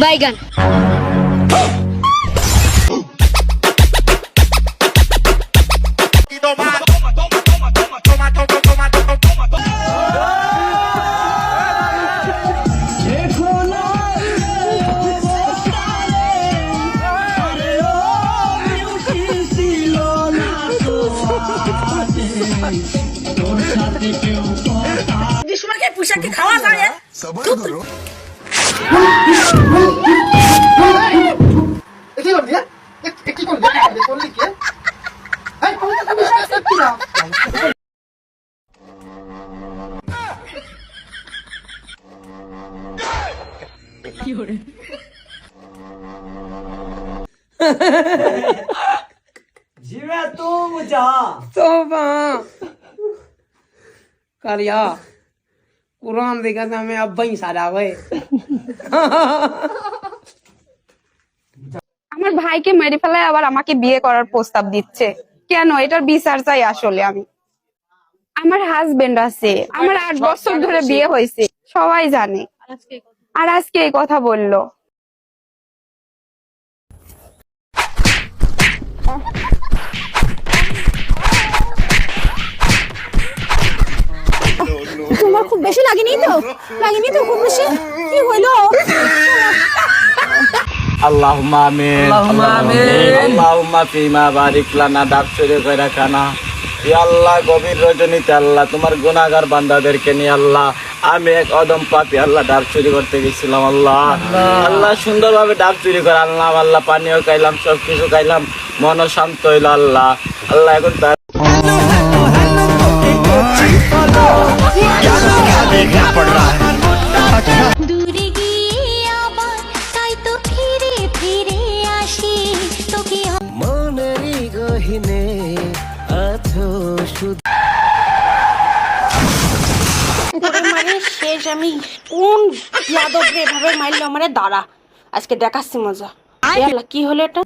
বাইগান। পোশাকে খাওয়া যায় जिवे तू मुझा तोबा करिया कुरान देखा था मैं अब ही सारा हुए আমার ভাইকে মেরে ফেলায় আবার আমাকে বিয়ে করার প্রস্তাব দিচ্ছে কেন? এটার বিচার চাই আসলে আমি। আমার হাজবেন্ড আছে, আমার 8 বছর ধরে বিয়ে হয়েছে, সবাই জানে, আর আজকে এই কথা বললো। তোমার খুব বেশি লাগেনি তো? লাগেনি তো খুব বেশি? কি হইলো? আল্লাহুম্মা আমিন আল্লাহুম্মা ফিমা বারিক লানা ডাকছুরি কইরা খানা। ইয়া আল্লাহ, গভীর রজনীতে আল্লাহ তোমার গুনাহগার বান্দাদেরকে নিয়ে আল্লাহ আমি এক অদম পাপী আল্লাহ ডাব চুরি করতে গেছিলাম। আল্লাহ আল্লাহ সুন্দরভাবে ডাব চুরি করে আনলাম আল্লাহ, পানিও খাইলাম, সবকিছু খাইলাম, মনও শান্ত হইল আল্লাহ। আল্লাহ এখন তার দূরে গিয়ে আবার তাই তো ফিরে ফিরে আসি তোকে মনেরই গহিনে আছো শুধু মানে শেষ। আমি কোন যাদব রে এভাবে মারলো আমারে? দাঁড়া, আজকে দেখাচ্ছি মজা। কি হলো এটা?